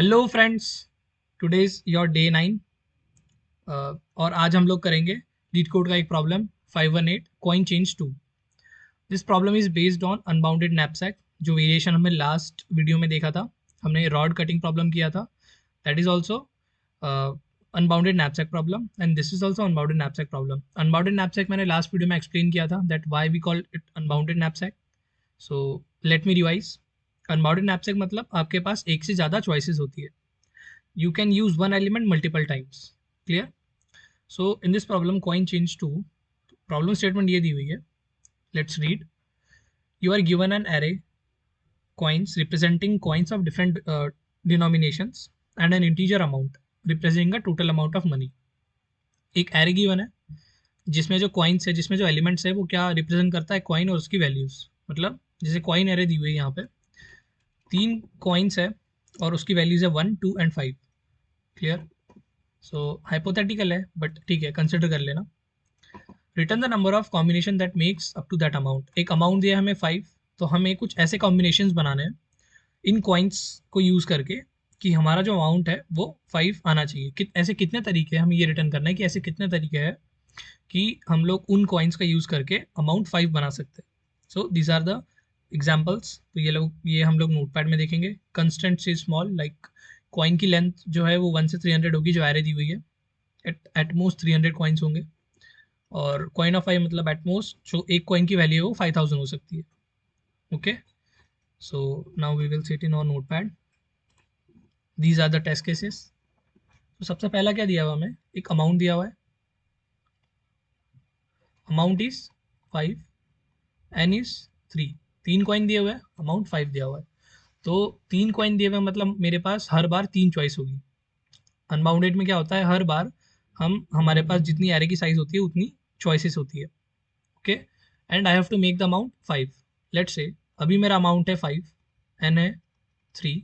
Hello friends, today is your day 9 और आज हम लोग करेंगे लीड कोड का एक problem 518 coin change 2। This problem is based on unbounded knapsack. जो वेरिएशन हमने लास्ट वीडियो में देखा था, हमने रॉड कटिंग प्रॉब्लम किया था। That is also unbounded knapsack problem and this is also unbounded knapsack problem. Unbounded knapsack मैंने last video में एक्सप्लेन किया था that why we call it unbounded knapsack. So let me revise. Unbounded knapsack मतलब आपके पास एक से ज़्यादा choices होती है। You can use one element multiple times. Clear? So in this problem coin change to problem statement ये दी हुई है. Let's read. You are given an array coins representing coins of different denominations and an integer amount representing a total amount of money. एक array given है जिसमें जो coins है, जिसमें जो elements है वो क्या represent करता है, coin और उसकी values। मतलब जैसे coin array दी हुई है यहाँ पे, 3 coins है और उसकी values है 1, 2 and 5। क्लियर? सो हाइपोथेटिकल है बट ठीक है, कंसिडर कर लेना। Return the number of combination that makes up to that amount. एक अमाउंट दिया हमें 5, तो हमें कुछ ऐसे कॉम्बिनेशन बनाने हैं इन कॉइन्स को यूज़ करके कि हमारा जो अमाउंट है वो 5 आना चाहिए। ऐसे कितने तरीके, हमें ये रिटर्न करना है कि ऐसे कितने तरीके हैं कि हम लोग उन कॉइन्स का यूज़ करके अमाउंट 5 बना सकते हैं। So these are the examples. तो ये हम लोग नोटपैड में देखेंगे। कंस्टेंट से स्मॉल, लाइक कॉइन की लेंथ जो है वो 1 से 300 होगी, जो एरे दी हुई है। एट मोस्ट 300 कॉइन्स होंगे। और कॉइन ऑफ 5 मतलब एट मोस्ट जो एक कॉइन की वैल्यू है वो 5000 हो सकती है। Okay, so now we will set in our notepad. These are the test cases. तो सबसे पहला क्या दिया हुआ हमें, एक अमाउंट दिया हुआ है। Amount is 5, n is 3। 3 coin दिए हुए हैं, अमाउंट 5 दिया हुआ है। तो 3 कॉइन दिए हुए मतलब मेरे पास हर बार 3 चॉइस होगी। अनबाउंडेड में क्या होता है, हर बार हमारे पास जितनी एरे की साइज होती है उतनी चॉइसेस होती है। Okay, and I have to make the amount 5। Let's say अभी मेरा अमाउंट है 5, एन है 3।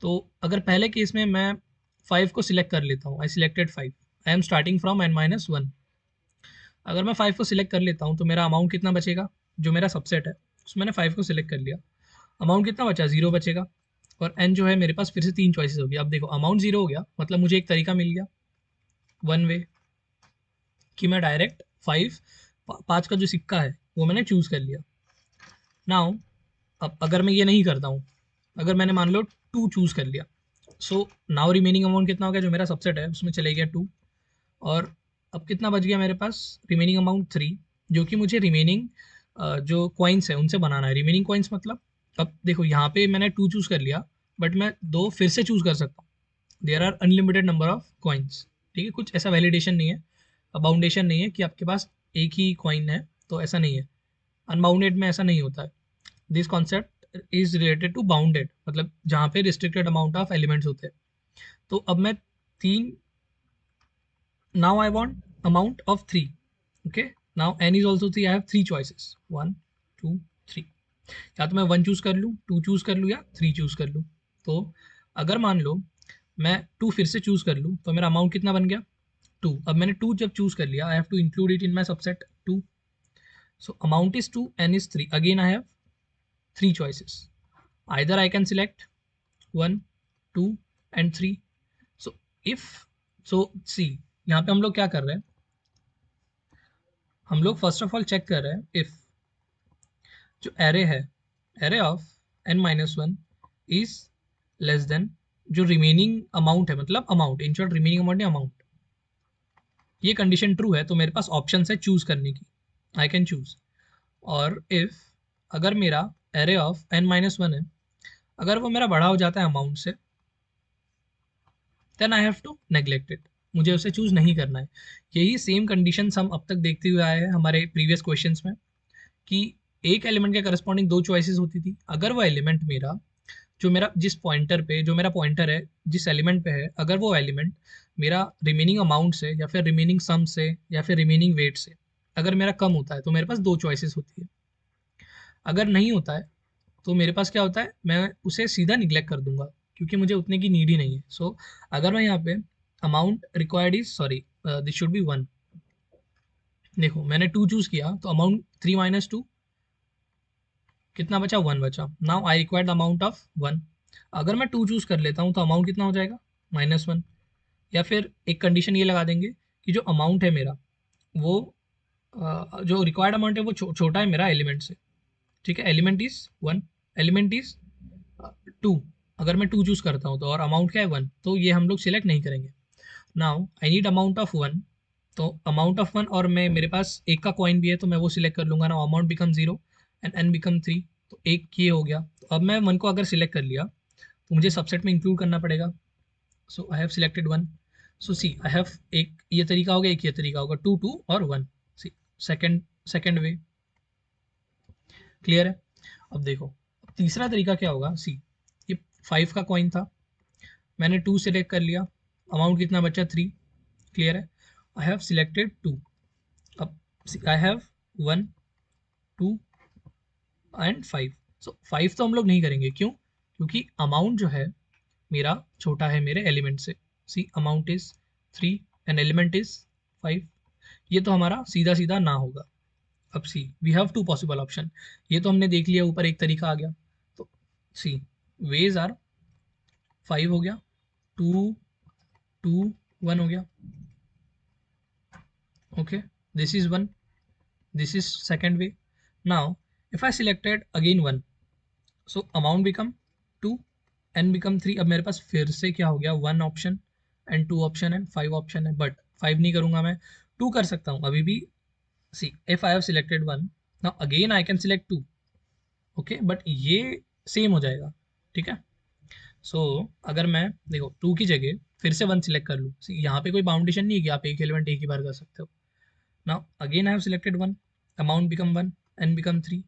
तो अगर पहले केस में मैं 5 को सिलेक्ट कर लेता हूँ, I selected 5, I am starting from n-1। अगर मैं 5 को सिलेक्ट कर लेता हूँ तो मेरा अमाउंट कितना बचेगा, जो मेरा सबसेट है उसमें मैंने 5 को सिलेक्ट कर लिया, अमाउंट कितना बचा, 0 बचेगा। और n जो है मेरे पास फिर से 3 चॉइसेस होगी। अब देखो अमाउंट 0 हो गया मतलब मुझे एक तरीका मिल गया, वन वे, कि मैं डायरेक्ट 5 का जो सिक्का है वो मैंने चूज़ कर लिया। नाउ अब अगर मैं ये नहीं करता हूँ, अगर मैंने मान लो 2 चूज़ कर लिया, सो नाउ रिमेनिंग अमाउंट कितना हो गया, जो मेरा सबसेट है उसमें चले गया 2। और अब कितना बच गया मेरे पास, रिमेनिंग अमाउंट 3, जो कि मुझे रिमेनिंग जो कॉइन्स है उनसे बनाना है। रिमेनिंग कॉइन्स मतलब, अब देखो यहाँ पे मैंने 2 चूज़ कर लिया बट मैं 2 फिर से चूज़ कर सकता हूँ। There are unlimited number of coins. ठीक है, कुछ ऐसा वैलिडेशन नहीं है, बाउंडेशन नहीं है कि आपके पास एक ही कॉइन है, तो ऐसा नहीं है। अनबाउंडेड में ऐसा नहीं होता है। This concept is related to bounded, मतलब जहाँ पे रिस्ट्रिक्टेड अमाउंट ऑफ एलिमेंट्स होते हैं। तो अब मैं 3, now I want amount of 3। Okay, now n is also 3, I have 3 choices, 1, 2, 3। या तो मैं 1 चूज कर लूँ, 2 चूज कर लूँ या 3 चूज कर लूँ। तो अगर मान लो मैं 2 फिर से चूज कर लूँ तो मेरा अमाउंट कितना बन गया, 2। अब मैंने 2 जब चूज कर लिया, I have to include it in my subset 2। So amount is 2, n is 3. Again I have 3 choices. Either I can select 1, 2 and 3. So if, so see, यहाँ पे हम लोग क्या कर रहे हैं, हम लोग फर्स्ट ऑफ ऑल चेक कर रहे हैं इफ जो एरे है, array of n-1 is less then जो रिमेनिंग अमाउंट है, मतलब amount in short, remaining amount या अमाउंट। ये कंडीशन ट्रू है तो मेरे पास ऑप्शन है चूज करने की, आई कैन चूज। और इफ अगर मेरा एरे ऑफ n-1 है, अगर वो मेरा बड़ा हो जाता है अमाउंट से, then I have to neglect it, मुझे उसे चूज नहीं करना है। यही सेम कंडीशन हम अब तक देखते हुए आए हैं हमारे प्रीवियस क्वेश्चंस में, कि एक एलिमेंट के करस्पॉन्डिंग 2 चॉइसेस होती थी। अगर वो एलिमेंट मेरा, जो मेरा जिस पॉइंटर पे, जो मेरा पॉइंटर है जिस एलिमेंट पे है, अगर वो एलिमेंट मेरा रिमेनिंग अमाउंट से या फिर रिमेनिंग सम से या फिर रिमेनिंग वेट से अगर मेरा कम होता है तो मेरे पास 2 चॉइसेस होती है। अगर नहीं होता है तो मेरे पास क्या होता है, मैं उसे सीधा निग्लेक्ट कर दूंगा क्योंकि मुझे उतने की नीड ही नहीं है। सो अगर मैं यहाँ पे amount required is, sorry this should be 1। देखो मैंने 2 चूज किया तो अमाउंट 3 - 2 कितना बचा, 1 बचा। Now I require the amount of 1। अगर मैं 2 चूज़ कर लेता हूँ तो अमाउंट कितना हो जाएगा, -1। या फिर एक कंडीशन ये लगा देंगे कि जो अमाउंट है मेरा वो जो रिक्वायर्ड अमाउंट है वो छोटा है मेरा एलिमेंट से, ठीक है। Element is 1, element is 2। अगर मैं 2 चूज़ करता हूँ तो और अमाउंट क्या है 1, तो ये हम लोग सिलेक्ट नहीं करेंगे। Now I need amount of 1, तो अमाउंट ऑफ 1 और मैं मेरे पास एक का कॉइन भी है तो मैं वो सिलेक्ट कर लूँगा ना। Amount become 0 and n become 3, तो एक ये हो गया। तो अब मैं 1 को अगर सिलेक्ट कर लिया तो मुझे सबसेट में इंक्लूड करना पड़ेगा। So I have selected 1। So see I have, एक ये तरीका होगा, एक ये तरीका होगा, 2 2 और 1। सी सेकेंड वे, क्लियर है। अब देखो तीसरा तरीका क्या होगा। सी ये 5 का कॉइन था, मैंने 2 सिलेक्ट कर लिया, अमाउंट कितना बचा 3, क्लियर है। I have selected 2। अब आई हैव 1 2 एंड 5। सो 5 तो हम लोग नहीं करेंगे, क्यों? क्योंकि अमाउंट जो है मेरा छोटा है मेरे एलिमेंट से। See amount is 3 and element is 5, ये तो हमारा सीधा सीधा ना होगा। अब see we have two possible option, ये तो हमने देख लिया, ऊपर एक तरीका आ गया। तो सी वेज आर 5 हो गया, 2 2 1 हो गया, okay, this is 1, this is second way. Now if I selected again 1, so amount become 2 n become 3। अब मेरे पास फिर से क्या हो गया, 1 option and 2 option and 5 option है, बट 5 नहीं करूंगा मैं, 2 कर सकता हूँ अभी भी। See if I have selected 1, now again I can select 2, okay, but ये सेम हो जाएगा, ठीक है। सो अगर मैं देखो 2 की जगह फिर से 1 सिलेक्ट कर लूँ, यहाँ पे कोई बाउंडेशन नहीं है कि आप एक एलिमेंट एक ही बार कर सकते हो। Now again I have selected 1, amount become 1 n become 3।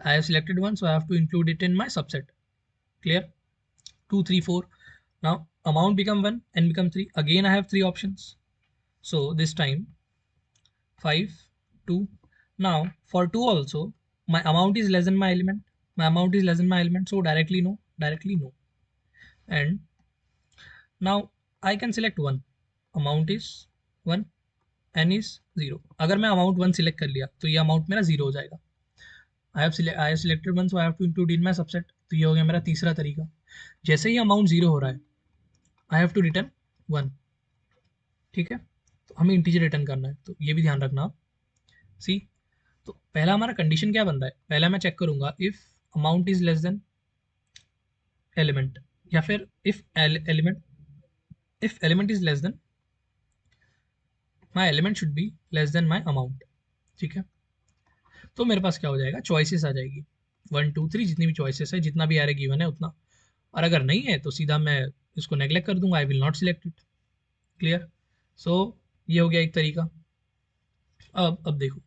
I have selected 1, so I have to include it in my subset. Clear? 2 3 4. Now amount become 1 and become 3. Again I have 3 options. So this time 5 2. Now for 2 also my amount is less than my element. My amount is less than my element, so directly no, directly no. And now I can select 1. Amount is 1, n is 0. अगर मैं amount 1 select कर लिया तो ये amount मेरा 0 हो जाएगा। I have selected 1, so I have to include in my subset. तो ये हो गया मेरा तीसरा तरीका। जैसे ही अमाउंट 0 हो रहा है आई हैव टू रिटर्न 1, ठीक है। तो हमें इंटीजर रिटर्न करना है, तो ये भी ध्यान रखना आप। सी तो पहला हमारा कंडीशन क्या बन रहा है, पहला मैं चेक करूंगा if amount is less then element, या फिर if element is less then my element should be less than my amount, ठीक है। तो मेरे पास क्या हो जाएगा, चॉइसेस आ जाएगी 1 2 3, जितनी भी चॉइसेस है, जितना भी एरे गिवन है उतना। और अगर नहीं है तो सीधा मैं इसको नेग्लेक्ट कर दूंगा, I will not select it, clear. So ये हो गया एक तरीका। अब देखो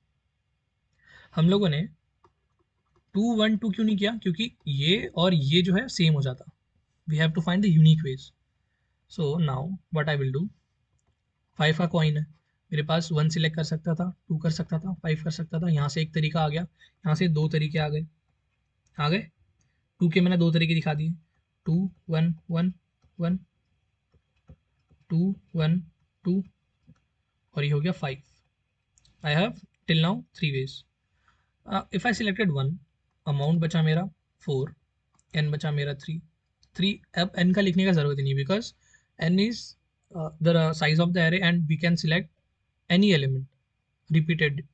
हम लोगों ने 2 1 2 क्यों नहीं किया, क्योंकि ये और ये जो है सेम हो जाता। We have to find the unique ways. So now what I will do, 5 का कॉइन है मेरे पास, 1 सिलेक्ट कर सकता था, 2 कर सकता था, 5 कर सकता था। यहाँ से एक तरीका आ गया, यहाँ से 2 तरीके आ गए 2 के मैंने 2 तरीके दिखा दिए, 2 1 1 1 2 1 2 और ये हो गया 5। I have till now 3 ways. If I selected 1, amount बचा मेरा 4, एन बचा मेरा 3 3। अब एन का लिखने का जरूरत ही नहीं, because n is the size of the array and we can select any element repeated,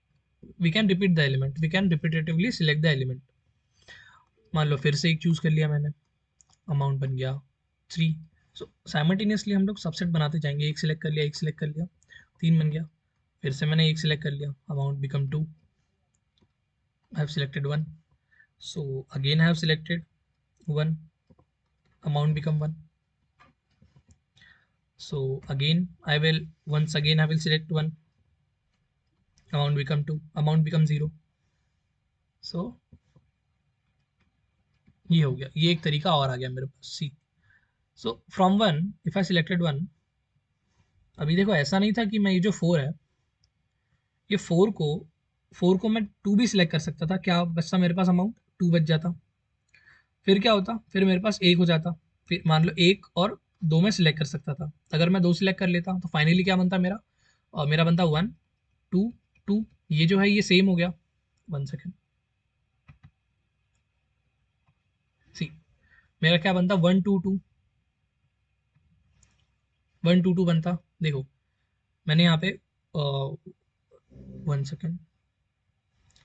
we can repeat the element, we can repetitively select the element. मान लो फिर से एक चूज कर लिया मैंने, अमाउंट बन गया 3। सो साइमल्टेनियसली हम लोग सबसेट बनाते जाएंगे, एक सिलेक्ट कर लिया, एक सिलेक्ट कर लिया, 3 बन गया। फिर से मैंने एक सिलेक्ट कर लिया, amount become 2, I have selected 1, so again I have selected 1, amount become 1, so again I will once again I will select 1, amount become 2, amount become 0। so ये हो गया, ये एक तरीका और आ गया मेरे पास। See so from 1 if I selected 1, अभी देखो ऐसा नहीं था कि मैं ये जो 4 है, ये 4 को मैं 2 भी सिलेक्ट कर सकता था, क्या बचता मेरे पास, अमाउंट 2 बच जाता। फिर क्या होता, फिर मेरे पास 1 हो जाता, फिर मान लो 1 और 2 में सिलेक्ट कर सकता था। अगर मैं 2 सिलेक्ट कर लेता तो फाइनली क्या बनता मेरा, और मेरा बनता 1 2 2। ये जो है ये सेम हो गया। 1 सेकेंड, सी मेरा क्या बनता 122, 122 बनता। देखो मैंने यहाँ पे 1 सेकेंड,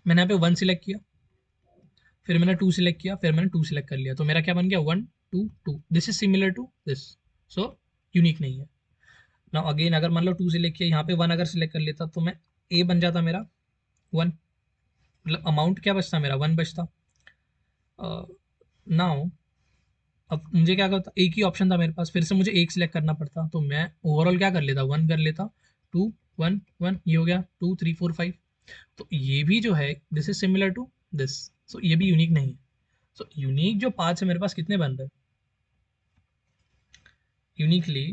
मैंने यहाँ पे 1 सिलेक्ट किया, फिर मैंने 2 सिलेक्ट किया, फिर मैंने 2 सिलेक्ट कर लिया, तो मेरा क्या बन गया 122। This is similar to this, so unique नहीं है ना। अगेन अगर मान लो 2 सिलेक्ट किया, यहाँ पे 1 अगर सिलेक्ट कर लेता तो मैं ए बन जाता मेरा 1, मतलब अमाउंट क्या बचता मेरा 1 बचता। नाउ अब मुझे क्या करता, एक ही ऑप्शन था मेरे पास, फिर से मुझे एक सिलेक्ट करना पड़ता, तो मैं ओवरऑल क्या कर लेता 1 कर लेता। 2 1 1 ये हो गया, 2 3 4 5। तो ये भी जो है this is similar to this, so ये भी यूनिक नहीं है। सो यूनिक जो पार्ट्स है मेरे पास कितने बन रहे हैं, uniquely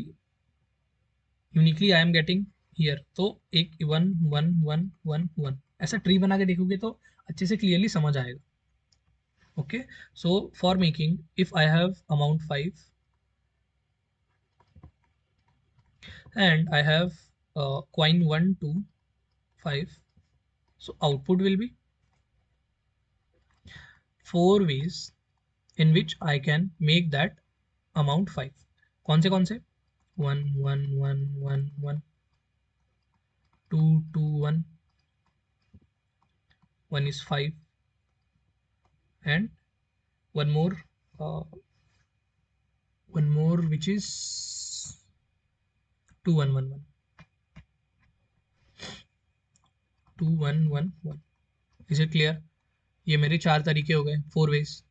uniquely I am getting here, तो एक 1 1 1 1 1 ऐसा ट्री बना के देखोगे तो अच्छे से क्लियरली समझ आएगा। Okay, so for making if I have amount 5 and I have coin 1 2 5, so output will be 4 ways in which I can make that amount 5। कौन से 1 1 1 1 1 2 2 1, 1 is 5 and uh, one more which is 2 1 1 1 2 1 1 1। Is it clear? ये मेरे 4 तरीके हो गए, 4 veg.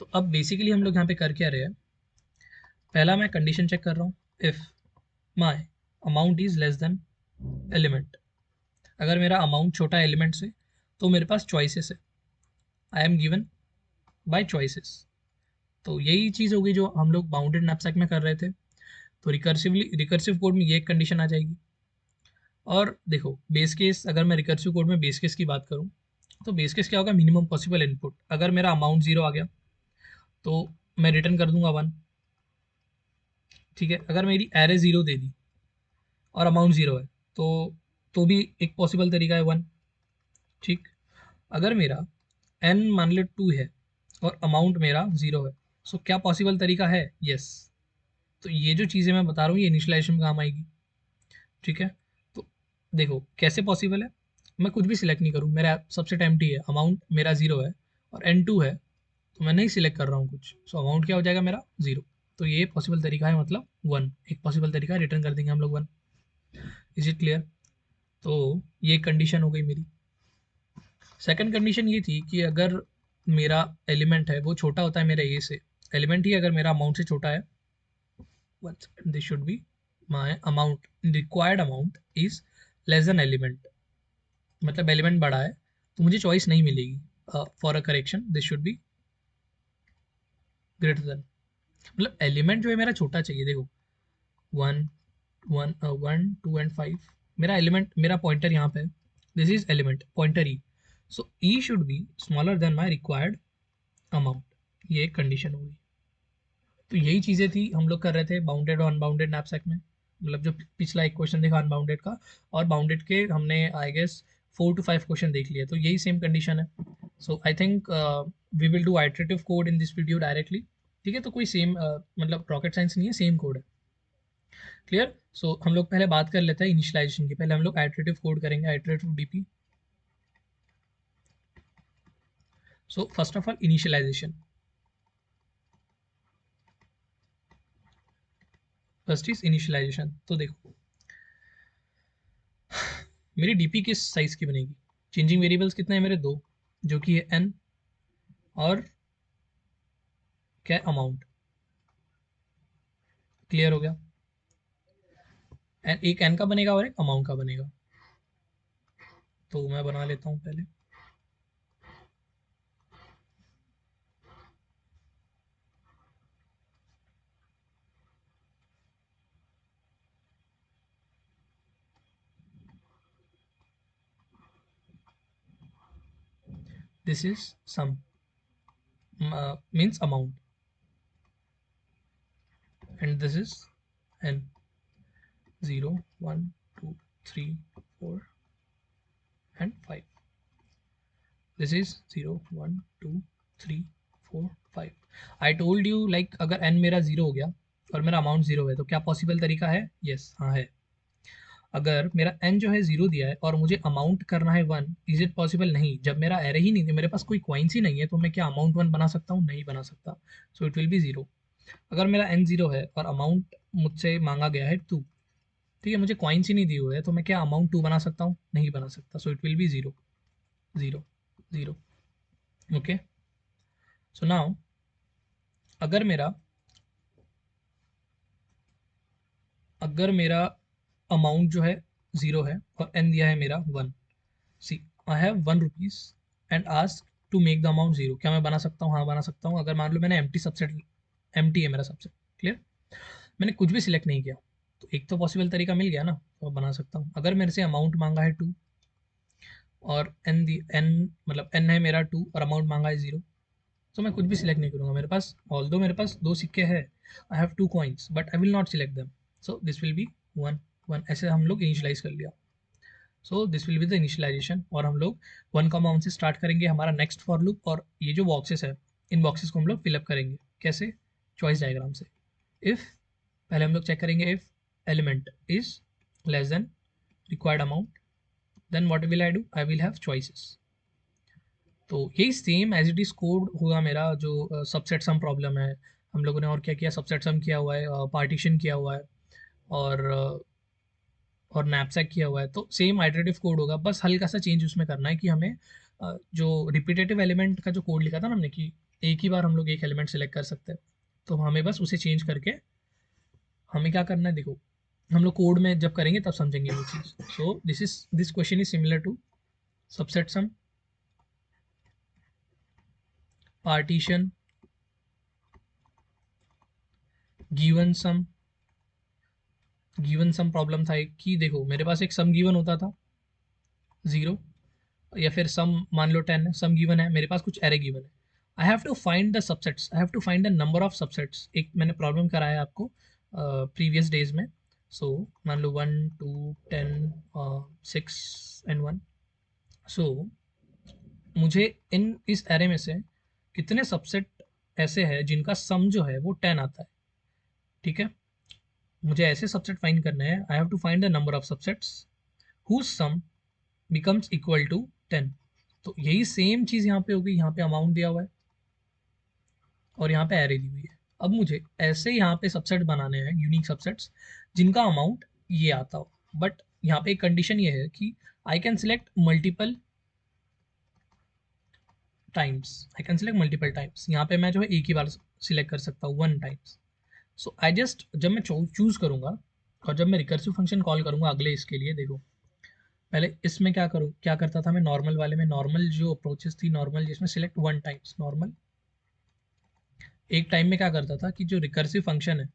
तो अब basically हम लोग यहाँ पे कर क्या रहे हैं, पहला मैं कंडीशन चेक कर रहा हूँ, if my amount is less then element. अगर मेरा अमाउंट छोटा है एलिमेंट से तो मेरे पास चॉइसेस है, I am given by choices. तो यही चीज़ होगी जो हम लोग बाउंडेड नैपसैक में कर रहे थे। तो रिकर्सिव कोड में ये एक कंडीशन आ जाएगी। और देखो बेस केस, अगर मैं रिकर्सिव कोड में बेस केस की बात करूँ तो बेस केस क्या होगा, मिनिमम पॉसिबल इनपुट। अगर मेरा अमाउंट 0 आ गया तो मैं रिटर्न कर दूंगा 1। ठीक है, अगर मेरी एरे 0 दे दी और अमाउंट 0 है तो भी एक पॉसिबल तरीका है 1। ठीक, अगर मेरा एन मान लो 2 है और अमाउंट मेरा 0 है, सो क्या पॉसिबल तरीका है, यस। तो ये जो चीज़ें मैं बता रहा हूँ ये इनिशियलाइजेशन में काम आएगी। ठीक है, तो देखो कैसे पॉसिबल है, मैं कुछ भी सिलेक्ट नहीं करूँ, मेरा सबसेट एम्प्टी है, अमाउंट मेरा 0 है और एन 2 है, तो मैं नहीं सिलेक्ट कर रहा हूँ कुछ, सो अमाउंट क्या हो जाएगा मेरा 0। तो ये पॉसिबल तरीका है, मतलब 1 एक पॉसिबल तरीका है, रिटर्न कर देंगे हम लोग 1। Is it clear? तो ये कंडीशन हो गई मेरी। सेकंड कंडीशन ये थी कि अगर मेरा एलिमेंट है वो छोटा होता है मेरे ए से, एलिमेंट ही अगर मेरा अमाउंट से छोटा है, this should be my amount, required amount is less then element, मतलब एलिमेंट बड़ा है तो मुझे चॉइस नहीं मिलेगी for a correction, this should be greater than, मतलब एलिमेंट जो है मेरा छोटा चाहिए। देखो 1 1 1 2 एंड 5, मेरा एलिमेंट, मेरा पॉइंटर यहाँ पे है, this is element pointer E, so E should be smaller than my required amount. ये एक कंडीशन होगी। तो यही चीज़ें थी हम लोग कर रहे थे बाउंडेड और अनबाउंडेड नैपसैक में, मतलब जो पिछला एक क्वेश्चन देखा अनबाउंडेड का, और बाउंडेड के हमने आई गेस 4 to 5 क्वेश्चन देख लिए, तो यही सेम कंडीशन है। So I think we will do iterative code in this video directly. ठीक है, तो कोई सेम मतलब रॉकेट साइंस नहीं है, सेम कोड है। क्लियर? सो हम लोग पहले बात कर लेते हैं इनिशियलाइजेशन की, पहले हम लोग आइटरेटिव कोड करेंगे, iterative DP. So first of all initialization, first is initialization. तो देखो मेरी डीपी किस साइज की बनेगी, चेंजिंग वेरिएबल्स कितने हैं मेरे, 2, जो कि है एन और क्या अमाउंट। क्लियर हो गया? एक एन का बनेगा और एक अमाउंट का बनेगा। तो मैं बना लेता हूँ पहले। This is sum means amount and this is n, 0 1 2 3 4 and 5। This is 0 1 2 3 4 5। I told you like अगर n मेरा 0 हो गया और मेरा अमाउंट 0 है तो क्या पॉसिबल तरीका है? यस, हाँ है। अगर मेरा n जो है 0 दिया है और मुझे अमाउंट करना है 1, इज इट पॉसिबल? नहीं। जब मेरा एरे ही नहीं है, मेरे पास कोई कॉइन्स ही नहीं है, तो मैं क्या अमाउंट 1 बना सकता हूँ? नहीं बना सकता। So it will be 0। अगर मेरा n 0 है और अमाउंट मुझसे मांगा गया है 2, ठीक है, मुझे कॉइन्स ही नहीं दिए हुए है, तो मैं क्या अमाउंट 2 बना सकता हूँ? नहीं बना सकता। So it will be 0 0 0। Okay, so now अगर मेरा अमाउंट जो है 0 है और n दिया है मेरा 1, see I have 1 rupees and ask to make the amount 0। क्या मैं बना सकता हूँ? हाँ बना सकता हूँ। अगर मान लो मैंने एम्प्टी सबसेट, एम्प्टी है मेरा सबसेट, क्लियर, मैंने कुछ भी सिलेक्ट नहीं किया, तो एक तो पॉसिबल तरीका मिल गया ना, तो बना सकता हूँ। अगर मेरे से अमाउंट मांगा है 2 और n मतलब n है मेरा 2 और अमाउंट मांगा है 0, तो मैं कुछ भी सिलेक्ट नहीं करूँगा। मेरे पास ऑल्दो मेरे पास 2 सिक्के हैं, I have 2 coins, but I will not select them, so this will be 1 1। ऐसे हम लोग इनिशियलाइज कर लिया। So this will be the initialization, और हम लोग 1, 1 से स्टार्ट करेंगे हमारा नेक्स्ट फॉर लूप, और ये जो बॉक्सेस है, इन बॉक्सेस को हम लोग फिलअप करेंगे। कैसे? चॉइस डायग्राम से। इफ़, पहले हम लोग चेक करेंगे if element is less than required amount, then what will I do? I will have choices. तो यही same as it is code होगा मेरा जो सबसेट सम प्रॉब्लम है। हम लोगों ने और क्या किया? सबसेट सम किया हुआ है, पार्टीशन किया हुआ है, और और नैपसैक किया हुआ है। तो सेम आइटरेटिव कोड होगा, बस हल्का सा चेंज उसमें करना है कि हमें जो रिपीटेटिव एलिमेंट का जो कोड लिखा था ना हमने, कि एक ही बार हम लोग एक एलिमेंट सेलेक्ट कर सकते हैं, तो हमें बस उसे चेंज करके हमें क्या करना है, देखो हम लोग कोड में जब करेंगे तब समझेंगे वो चीज़। So this question is similar to subset sum, partition, given sum. Given sum problem था एक, कि देखो मेरे पास एक सम गिवन होता था 0, या फिर सम मान लो 10 है, सम गिवन है, मेरे पास कुछ एरे गिवन है। I have to find the subsets, I have to find the number of subsets. एक मैंने प्रॉब्लम कराया आपको प्रीवियस डेज में। सो मान लो 1 2 10 6 एंड 1। सो मुझे इस एरे में से कितने सबसेट ऐसे हैं जिनका सम जो है वो 10 आता है, ठीक है। मुझे ऐसे सबसेट फाइंड करने हैं। I have to find the number of subsets whose sum becomes equal to 10। तो यही सेम चीज़ यहाँ पे होगी। यहाँ पे अमाउंट दिया हुआ है और यहाँ पे एरे दी हुई है। अब मुझे ऐसे यहाँ पे सबसेट बनाने हैं, यूनिक सबसेट्स, जिनका अमाउंट ये आता हो। बट यहाँ पे एक कंडीशन ये है कि I can select multiple times, I can select multiple times. यहाँ पे मैं जो है एक ही बार सिलेक्ट कर सकता हूँ, 1 टाइम्स। सो आई जस्ट, जब मैं चूज करूँगा और जब मैं रिकर्सिव फंक्शन कॉल करूँगा अगले इसके लिए, देखो पहले इसमें क्या करूँ, क्या करता था मैं नॉर्मल वाले में, नॉर्मल जो अप्रोचेस थी, नॉर्मल जिसमें सिलेक्ट 1 टाइम्स नॉर्मल, एक टाइम में क्या करता था कि जो रिकर्सिव फंक्शन है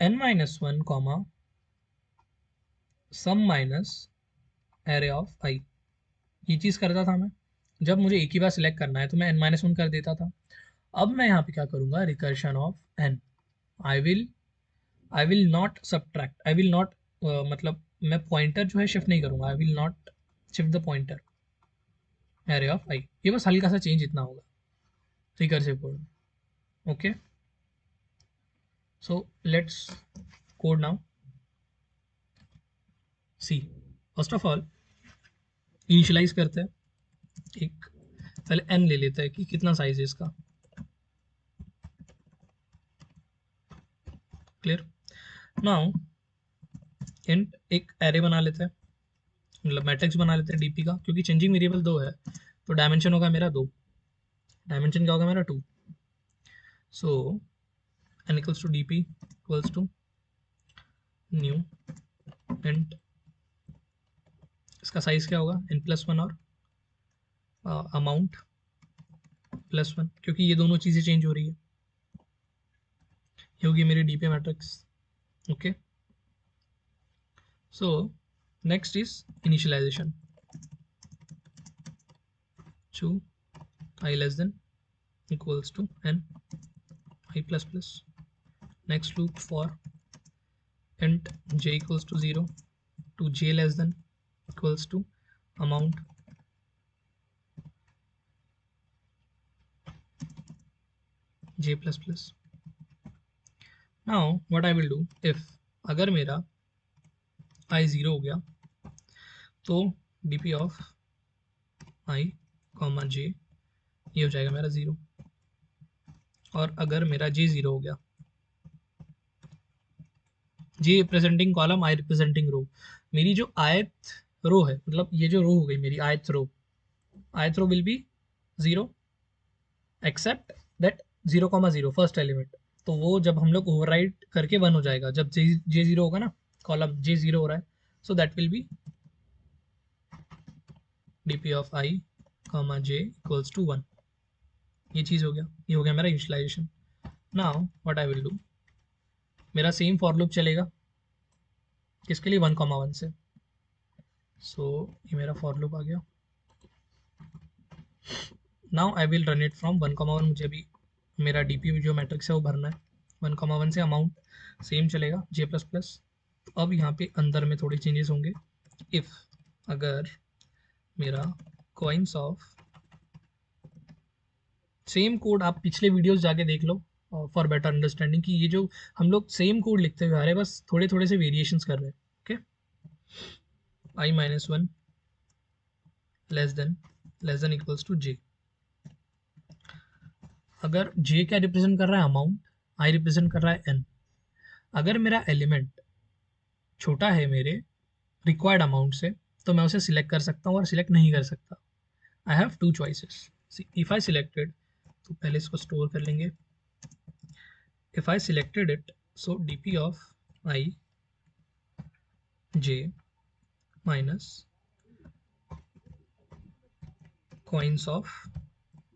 n-1 comma sum minus array of i, ये चीज़ करता था मैं। जब मुझे एक ही बार सिलेक्ट करना है तो मैं n-1 कर देता था। अब मैं यहाँ पे क्या करूँगा, recursion of n। I will I will not subtract, I will not, मतलब मैं पॉइंटर जो है शिफ्ट नहीं करूँगा, I will not shift the pointer array of i. ये बस हल्का सा चेंज इतना होगा रिकर्सिव कोड में। Okay, so let's code now. See, first of all initialise करते हैं। एक पहले n ले लेते हैं कि कितना साइज है इसका, क्लियर। नाउ इंट एक एरे बना लेते हैं, मतलब मैट्रिक्स बना लेते हैं डीपी का, क्योंकि चेंजिंग वेरिएबल 2 है तो डायमेंशन होगा मेरा 2। डायमेंशन क्या होगा मेरा 2। So n equals to dp equals to new int, इसका साइज क्या होगा n+1 और अमाउंट +1, क्योंकि ये दोनों चीज़ें चेंज हो रही है। ये होगी मेरी DP matrix. Okay, so next is initialization to I less than equals to n I plus plus. Next loop for int j equals to 0 to j less than equals to amount j plus plus. Now what I will do, if अगर मेरा i 0 हो गया तो dp of i comma j ये हो जाएगा मेरा 0. और अगर मेरा j 0 हो गया, j representing column, i representing row, मेरी जो आयत रो है, मतलब ये जो रो हो गई मेरी आयत row will be 0 except that 0,0 first element. तो वो जब हम लोग ओवरराइट करके 1 हो जाएगा, जब जे 0 होगा ना, कॉलम जे 0 हो रहा है, so that will be dp of i comma j equals to 1. ये चीज़ हो गया, ये हो गया मेरा initialization. Now what I will do, मेरा सेम फॉर लूप चलेगा किसके लिए, 1,1 से. सो ये मेरा फॉर लूप आ गया. Now I will run it from 1,1. मुझे भी मेरा डीपी जो मैट्रिक्स है वो भरना है. 1,1 से अमाउंट सेम चलेगा j प्लस प्लस. अब यहाँ पे अंदर में थोड़े चेंजेस होंगे. इफ अगर मेरा कॉइन्स ऑफ, सेम कोड आप पिछले वीडियोस जाके देख लो फॉर बेटर अंडरस्टैंडिंग, कि ये जो हम लोग सेम कोड लिखते हुए आ रहे हैं, बस थोड़े थोड़े से वेरिएशंस कर रहे हैं. Okay, i minus 1 less than equals to j. अगर j क्या रिप्रेजेंट कर रहा है, अमाउंट, i रिप्रेजेंट कर रहा है n. अगर मेरा एलिमेंट छोटा है मेरे रिक्वायर्ड अमाउंट से, तो मैं उसे सिलेक्ट कर सकता हूँ और सिलेक्ट नहीं कर सकता. आई have two choices. If I selected, तो पहले इसको स्टोर कर लेंगे. If I selected it, so dp of i j minus coins of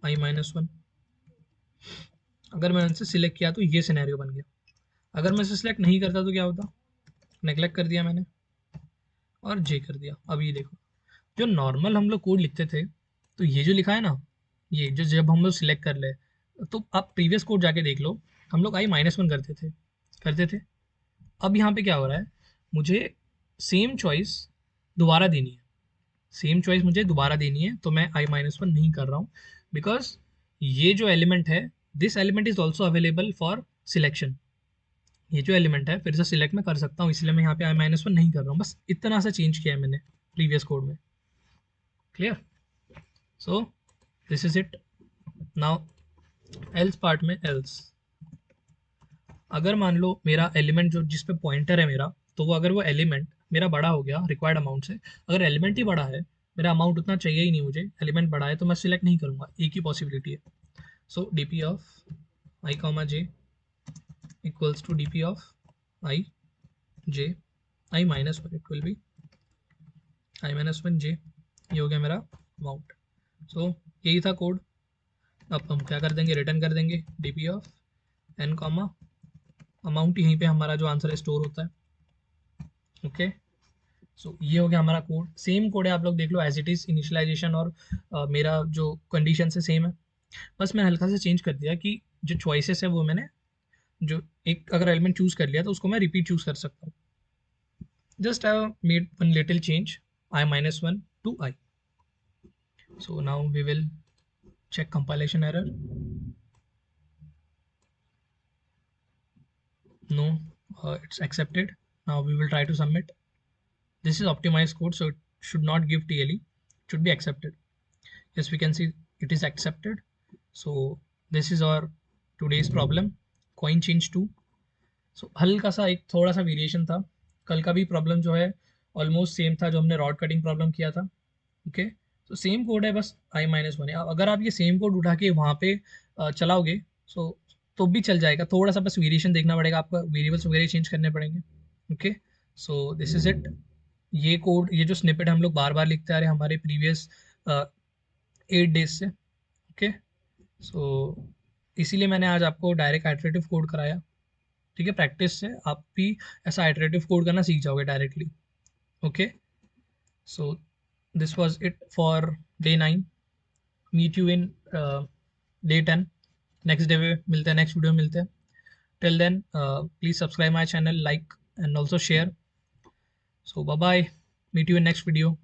i minus 1. अगर मैंने इनसे सिलेक्ट किया तो ये सिनेरियो बन गया. अगर मैं इसे सिलेक्ट नहीं करता तो क्या होता, नेग्लेक्ट कर दिया मैंने और j कर दिया. अब ये देखो, जो नॉर्मल हम लोग कोड लिखते थे, तो ये जो लिखा है ना, ये जो जब हम लोग सिलेक्ट कर ले, तो आप प्रीवियस कोड जाके देख लो, हम लोग i माइनस 1 करते थे. अब यहाँ पे क्या हो रहा है, मुझे सेम चॉइस दोबारा देनी है. तो मैं i माइनस 1 नहीं कर रहा हूँ, बिकॉज ये जो एलिमेंट है, this element is also available for selection. ये जो एलिमेंट है फिर से सिलेक्ट मैं कर सकता हूँ, इसलिए मैं यहाँ पे i माइनस 1 नहीं कर रहा हूँ. बस इतना सा चेंज किया है मैंने प्रीवियस कोड में. Clear? So this is it. Now else part में, एल्स अगर मान लो मेरा एलिमेंट जो जिस पे पॉइंटर है मेरा, तो वो अगर वो एलिमेंट मेरा बड़ा हो गया रिक्वायर्ड अमाउंट से, अगर एलिमेंट ही बड़ा है, मेरा अमाउंट उतना चाहिए ही नहीं मुझे, एलिमेंट बड़ा है, तो मैं सिलेक्ट नहीं करूँगा. एक ही पॉसिबिलिटी है. So dp of i comma j equals to dp of i j i minus 1. It will be i minus 1 j. ये हो गया मेरा अमाउंट. सो यही था कोड. अब हम क्या कर देंगे, रिटर्न कर देंगे dp of n comma amount. यहीं पे हमारा जो आंसर स्टोर होता है. ओके, सो ये हो गया हमारा कोड. सेम कोड है, आप लोग देख लो एज इट इज. इनिशियलाइजेशन और मेरा जो कंडीशन से सेम है, बस मैंने हल्का सा चेंज कर दिया कि जो चॉइसेस है वो मैंने, जो एक अगर एलिमेंट चूज कर लिया तो उसको मैं रिपीट चूज कर सकता हूँ. Just I made one little change, i minus 1 to i. So now we will check compilation error. No, it's accepted. Now we will try to submit. This is optimized code, so it should not give TLE, it should be accepted. Yes, we can see it is accepted. So this is our today's problem, coin change 2. So हल्का सा एक थोड़ा सा variation था. कल का भी problem जो है ऑलमोस्ट सेम था, जो हमने रॉड कटिंग प्रॉब्लम किया था. ओके, तो सेम कोड है, बस i माइनस 1 है. अगर आप ये सेम कोड उठा के वहाँ पे चलाओगे, सो तो भी चल जाएगा. थोड़ा सा बस वेरिएशन देखना पड़ेगा, आपका वेरिएबल्स वगैरह चेंज करने पड़ेंगे. Okay, so this is it. ये कोड, ये जो स्निपेट हम लोग बार बार लिखते आ रहे हैं हमारे प्रीवियस 8 डेज से. ओके, सो इसीलिए मैंने आज आपको डायरेक्ट आइटरेटिव कोड कराया. ठीक है, प्रैक्टिस से आप भी ऐसा आइटरेटिव कोड करना सीख जाओगे directly. Okay, so this was it for day 9. meet you in day 10. next day में मिलते हैं, next video में मिलते हैं. till then please subscribe my channel, like and also share. so bye bye, meet you in next video.